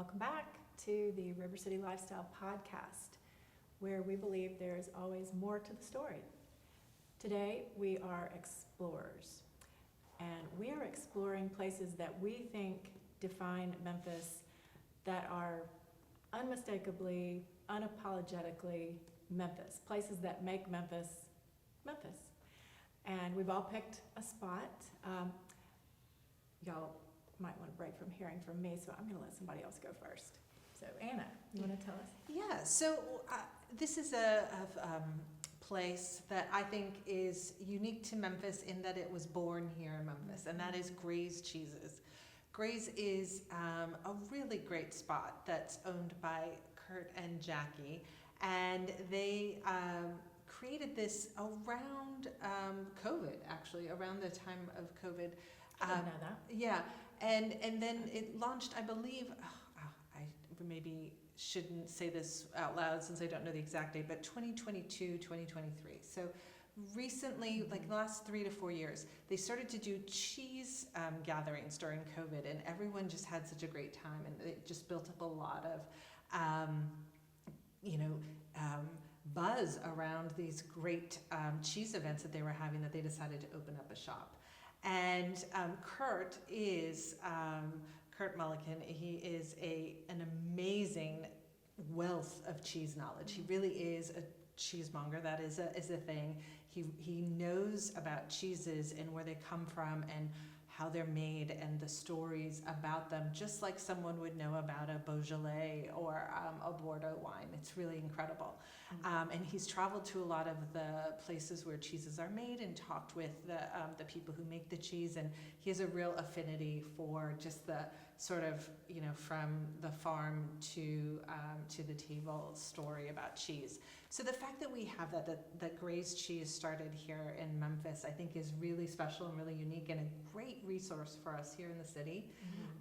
Welcome back to the River City Lifestyle Podcast, where we believe there is always more to the story. Today, we are explorers, and we are exploring places that we think define Memphis, that are unmistakably, unapologetically Memphis, places that make Memphis, Memphis. And we've all picked a spot. Y'all might want to break from hearing from me, so I'm going to let somebody else go first. So Anna, you want to tell us? Yeah, so this is a place that I think is unique to Memphis in that it was born here in Memphis, and that is Gray's Cheeses. Gray's is a really great spot that's owned by Kurt and Jackie, and they created this around COVID, actually, around the time of COVID. I didn't know that. Yeah, and then it launched, I believe, I maybe shouldn't say this out loud since I don't know the exact date, but 2022, 2023. So recently, like the last 3 to 4 years, they started to do cheese gatherings during COVID, and everyone just had such a great time, and it just built up a lot of, buzz around these great cheese events that they were having, that they decided to open up a shop. And Kurt Mulliken. He is an amazing wealth of cheese knowledge. He really is a cheesemonger. That is a thing. He knows about cheeses and where they come from and how they're made and the stories about them, just like someone would know about a Beaujolais or a Bordeaux wine. It's really incredible. And he's traveled to a lot of the places where cheeses are made and talked with the people who make the cheese, and he has a real affinity for just the sort of, from the farm to the table story about cheese. So the fact that we have that Gray's Cheese started here in Memphis, I think is really special and really unique and a great resource for us here in the city.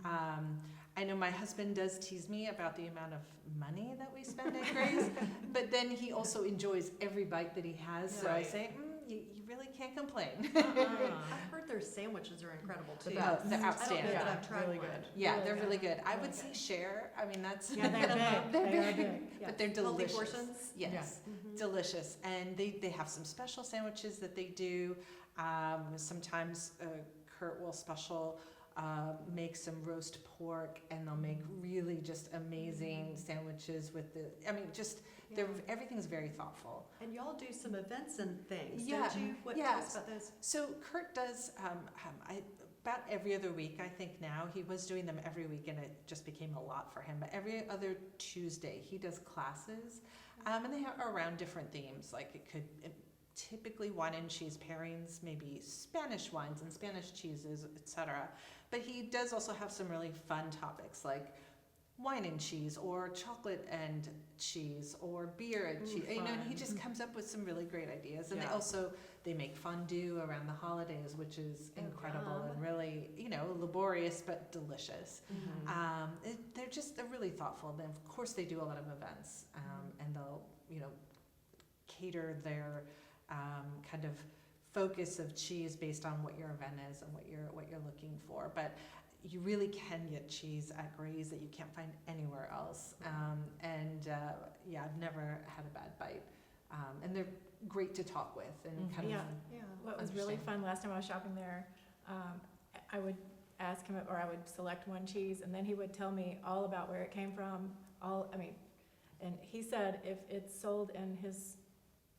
Mm-hmm. I know my husband does tease me about the amount of money that we spend at Gray's, but then he also enjoys every bite that he has. So I say, you really can't complain. I've heard their sandwiches are incredible too. They're outstanding. I don't know that I've tried really one. good. Yeah, Really they're good. really good. I Really would say good. share. I mean, that's Yeah, they're big. they're big, Yeah. but they're Healthy delicious. portions? Yes, Yeah. Mm-hmm. delicious. And they have some special sandwiches that they do. Sometimes Kurt will make some roast pork, and they'll make really just amazing sandwiches with everything's very thoughtful. And y'all do some events and things, Yeah. don't you? Tell Yeah. us about those. So Kurt does about every other week, I think now. He was doing them every week, and it just became a lot for him. But every other Tuesday, he does classes, and they are around different themes. Like typically wine and cheese pairings, maybe Spanish wines and Spanish cheeses, etc. But he does also have some really fun topics like wine and cheese, or chocolate and cheese, or beer and cheese. And he just comes up with some really great ideas. And they make fondue around the holidays, which is incredible and really, laborious but delicious. Mm-hmm. They're really thoughtful. Then of course they do a lot of events, and they'll, cater their kind of focus of cheese based on what your event is and what you're looking for. But you really can get cheese at Gray's that you can't find anywhere else. I've never had a bad bite. And they're great to talk with and kind of What was really fun last time I was shopping there, I would ask him, or I would select one cheese, and then he would tell me all about where it came from. And he said if it's sold in his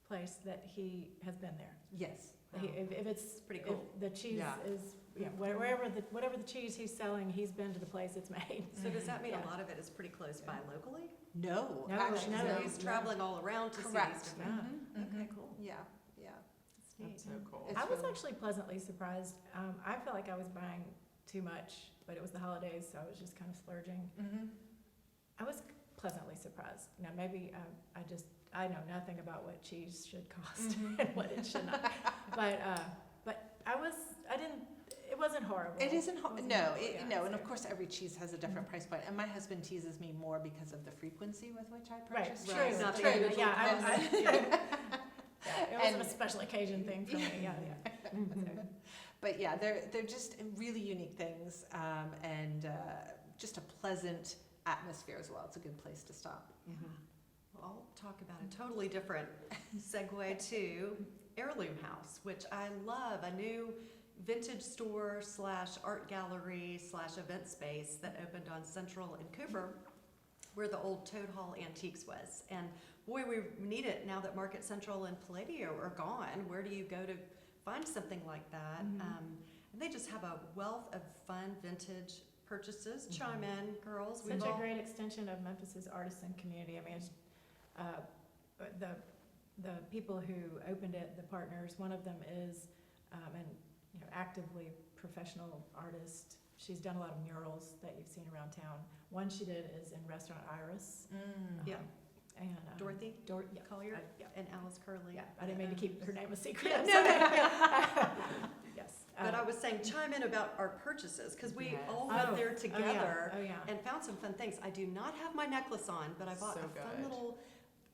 place that he has been there. Yes. If it's pretty cool. If the cheese is whatever the cheese he's selling, he's been to the place it's made. So does that mean a lot of it is pretty close by locally? No, No, actually, no. He's traveling all around to Correct. see these different. Mm-hmm. Okay, cool. Yeah. That's so cool. It's I was really- actually pleasantly surprised. I felt like I was buying too much, but it was the holidays, so I was just kind of splurging. Mm-hmm. I was pleasantly surprised. Now maybe I know nothing about what cheese should cost and what it should not. But it wasn't horrible. It isn't. No. And of so. course, every cheese has a different price point. And my husband teases me more because of the frequency with which I Right, purchase true, cheese. Not true. the Yeah, it wasn't And- a special occasion thing for me. Yeah. But yeah, they're just really unique things, and just a pleasant atmosphere as well. It's a good place to stop. Yeah. Well, I'll talk about a totally different segue to Heirloom House, which I love. A new vintage store / art gallery / event space that opened on Central in Cooper, where the old Toad Hall Antiques was. And boy, we need it now that Market Central and Palladio are gone. Where do you go to find something like that? And they just have a wealth of fun vintage purchases. Chime in, girls. Such a great extension of Memphis's artisan community. I mean, it's, the people who opened it, the partners, one of them is actively professional artist. She's done a lot of murals that you've seen around town. One she did is in Restaurant Iris. Yeah. And Dorothy yeah. Collier Yeah. and Alice Curley. Yeah, I didn't mean to keep her name a secret. Yeah, no. Yes. But I was saying, chime in about our purchases, because we Yes. all went there Oh, together yeah. Oh, yeah. and found some fun things. I do not have my necklace on, but I bought So a fun good. little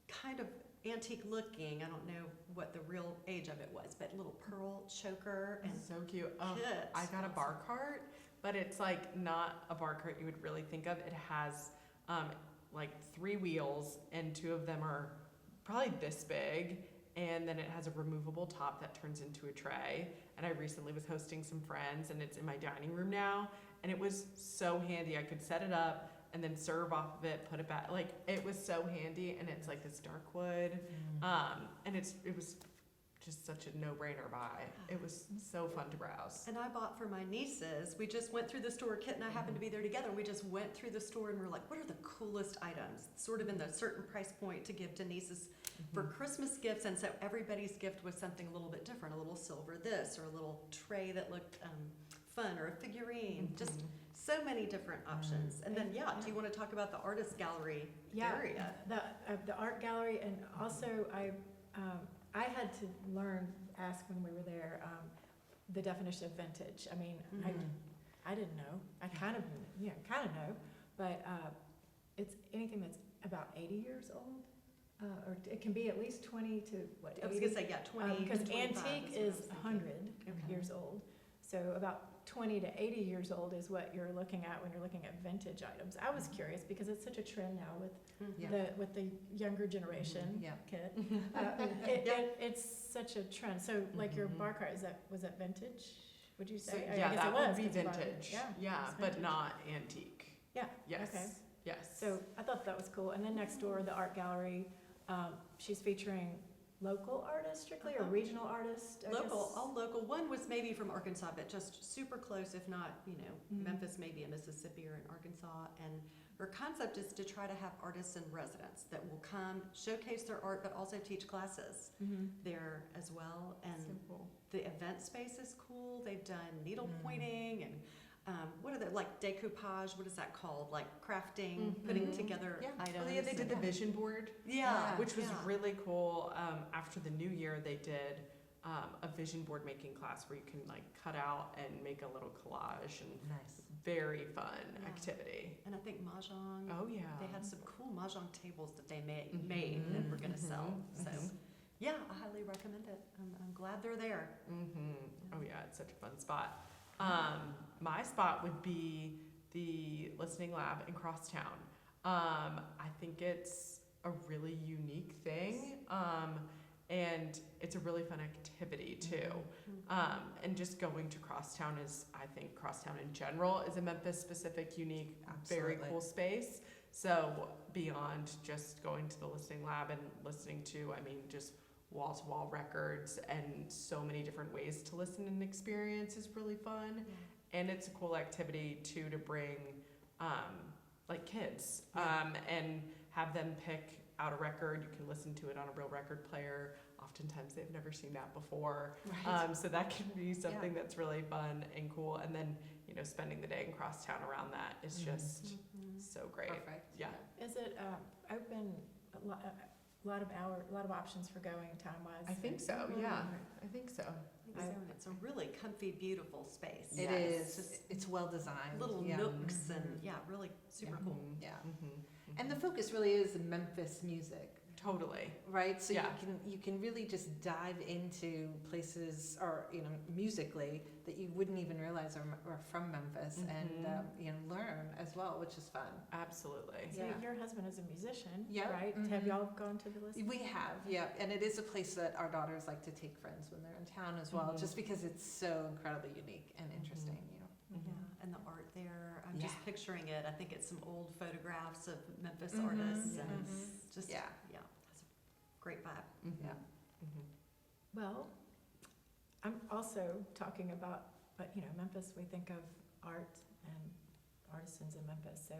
kind of antique looking, I don't know what the real age of it was, but little pearl choker and So cute. Oh, kits. I got a bar cart, but it's like not a bar cart you would really think of. It has like 3 wheels, and 2 of them are probably this big, and then it has a removable top that turns into a tray. And I recently was hosting some friends, and it's in my dining room now, and it was so handy. I could set it up and then serve off of it, put it back. Like, it was so handy, and it's like this dark wood, and it was just such a no-brainer buy. It was so fun to browse. And I bought for my nieces. We just went through the store. Kit and I happened to be there together. And we just went through the store and we're like, what are the coolest items? Sort of in the certain price point to give to nieces for Christmas gifts. And so everybody's gift was something a little bit different. A little silver this, or a little tray that looked fun, or a figurine. Just so many different options. And then, do you want to talk about the artist gallery area? The art gallery, and also I had to ask when we were there, the definition of vintage. I mean, I didn't know. I kind of know, but it's anything that's about 80 years old, or it can be at least 20 to what? I was going to say, 20 because to 25 antique what I was is thinking. 100 Okay. years old. So about 20 to 80 years old is what you're looking at when you're looking at vintage items. I was curious because it's such a trend now with the younger generation. Yeah. Kit. It's such a trend. So like your bar cart, was that vintage? Would you So, say? I yeah, guess that it was, would be 'cause you bought it. vintage. Yeah, it's but vintage. not antique. Yeah. Yes. Okay. Yes. So I thought that was cool. And then next door, the art gallery, she's featuring local artists strictly, or regional artists? I Local, guess? all local. One was maybe from Arkansas, but just super close, if not, Mhm. Memphis, maybe in Mississippi or in Arkansas. And her concept is to try to have artists in residence that will come showcase their art, but also teach classes there as well. And Simple. the event space is cool. They've done needle pointing and what are they, like decoupage? What is that called? Like crafting, putting together items. Oh, yeah, they did the vision board, Yeah, which was yeah. really cool. After the new year, they did a vision board making class where you can like cut out and make a little collage, and Nice. very fun Yeah. activity. And I think mahjong. Oh yeah. They had some cool mahjong tables that they made Mhm, that we're going to sell. So, mhm. yeah, I highly recommend it. I'm glad they're there. Oh yeah, it's such a fun spot. My spot would be the listening lab in Crosstown. I think it's a really unique thing, and it's a really fun activity too. And just going to Crosstown I think Crosstown in general is a Memphis-specific, unique, very Absolutely. cool space. So beyond just going to the listening lab and listening to, just wall-to-wall records and so many different ways to listen and experience is really fun. And it's a cool activity too to bring like kids and have them pick out a record. You can listen to it on a real record player. Oftentimes they've never seen that before. So that can be something that's really fun and cool. And then, spending the day in Crosstown around that is just so great. Perfect. Yeah. Is it open a lot of options for going time-wise? I think so. Yeah, I think so. It's a really comfy, beautiful space. It Yes. is. It's well designed. Little Yeah. nooks and really super cool. Yeah. Mhm. And the focus really is Memphis music. Totally. right? So Yeah. you can really just dive into places, or musically, that you wouldn't even realize are from Memphis, and learn as well, which is fun. Absolutely. So Yeah. your husband is a musician, Yeah. right? Mhm. Have y'all gone to the list? We have, yeah, and it is a place that our daughters like to take friends when they're in town as well, Mhm. just because it's so incredibly unique and interesting. Mhm. Yeah, and the art there, I'm Yeah. just picturing it. I think it's some old photographs of Memphis Mhm, artists, yeah. and mhm. just Yeah. it's a great vibe. Mhm. Yeah. Mhm. Well, I'm also talking about, but Memphis, we think of art and artisans in Memphis. So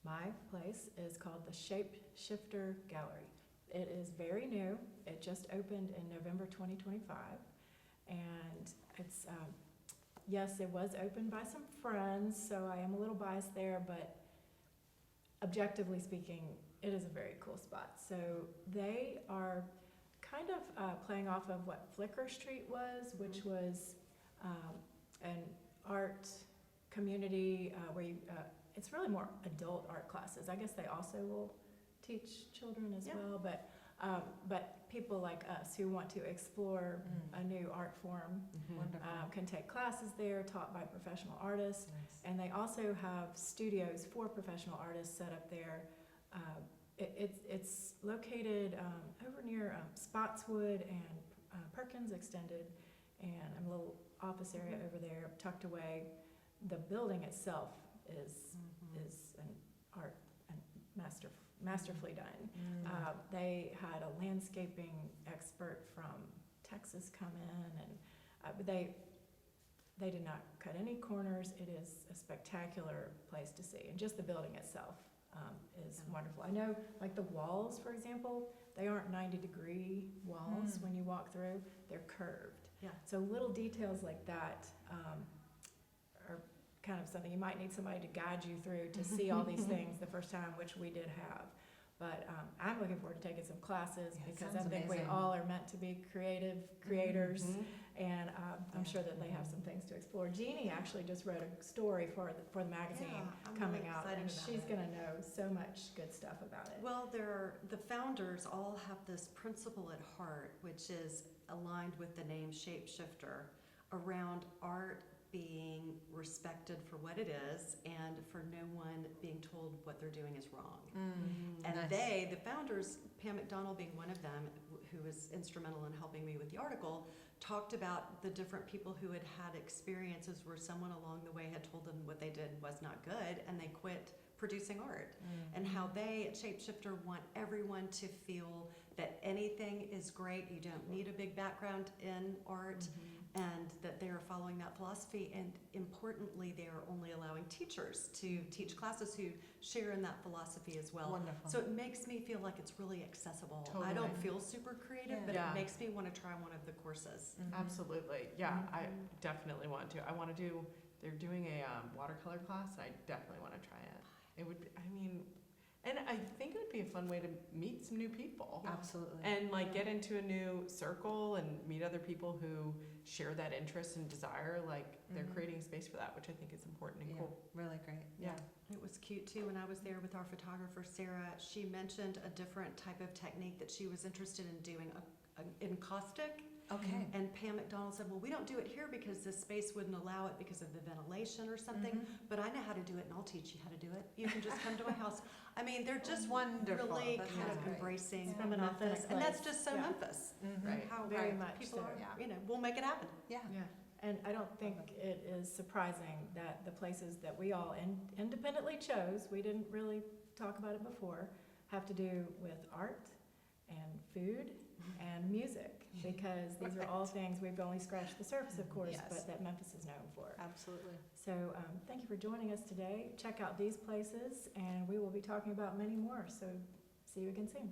my place is called the Shapeshifter Gallery. It is very new. It just opened in November 2025. And it's, yes, it was opened by some friends, so I am a little biased there, but objectively speaking, it is a very cool spot. So they are kind of playing off of what Flickr Street was, which was an art community where it's really more adult art classes. I guess they also will teach children as Yeah. well, but people like us who want to explore a new art form Mhm. Wonderful. can take classes there taught by professional artists. Nice. And they also have studios for professional artists set up there. It's located over near Spotswood and Perkins Extended, and a little office area over there tucked away. The building itself is an art and masterfully done. They had a landscaping expert from Texas come in, and they did not cut any corners. It is a spectacular place to see, and just the building itself is Yeah. wonderful. I know, like the walls, for example, they aren't 90-degree walls when you walk through. They're curved. Yeah. So little details like that are kind of something you might need somebody to guide you through to see all these things the first time, which we did have. But I'm looking forward to taking some classes Yeah, because sounds I think amazing. we all are meant to be creative creators, Mhm. and I'm Yeah. sure that they have some things to explore. Jeannie actually just wrote a story for the magazine Yeah, I'm coming really out, excited and about she's it. going to know so much good stuff about it. Well, the founders all have this principle at heart, which is aligned with the name Shapeshifter, around art being respected for what it is and for no one being told what they're doing is wrong. And Nice. the founders, Pam McDonald being one of them, who was instrumental in helping me with the article, talked about the different people who had had experiences where someone along the way had told them what they did was not good, and they quit producing art. And how they at Shapeshifter want everyone to feel that anything is great. You don't need a big background in art, and that they are following that philosophy. And importantly, they are only allowing teachers to teach classes who share in that philosophy as well. Wonderful. So it makes me feel like it's really accessible. I don't Totally. feel super creative, but Yeah. it makes me want to try one of the courses. Absolutely. Yeah, I definitely want to. I want to do, they're doing a watercolor class. I definitely want to try it. It would be, and I think it would be a fun way to meet some new people. Absolutely. And like get into a new circle and meet other people who share that interest and desire. Like they're Mhm. creating space for that, which I think is important and Yeah, cool. really great. Yeah. It was cute too when I was there with our photographer, Sarah. She mentioned a different type of technique that she was interested in doing, in caustic. Okay. And Pam McDonald said, well, we don't do it here because this space wouldn't allow it because of the ventilation or something. Mhm. But I know how to do it, and I'll teach you how to do it. You can just come to my house. I mean, they're just Wonderful. really That kind sounds of great. embracing It's from an authentic Memphis. And that's place. just so Yeah. Memphis. Right. How Very right, much people so. are, Yeah. we'll make it happen. Yeah. Yeah, and I don't think it is surprising that the places that we all independently chose, we didn't really talk about it before, have to do with art and food and music, because these are all things we've only scratched the surface, of course, Yes. but that Memphis is known for. Absolutely. So thank you for joining us today. Check out these places, and we will be talking about many more, so see you again soon.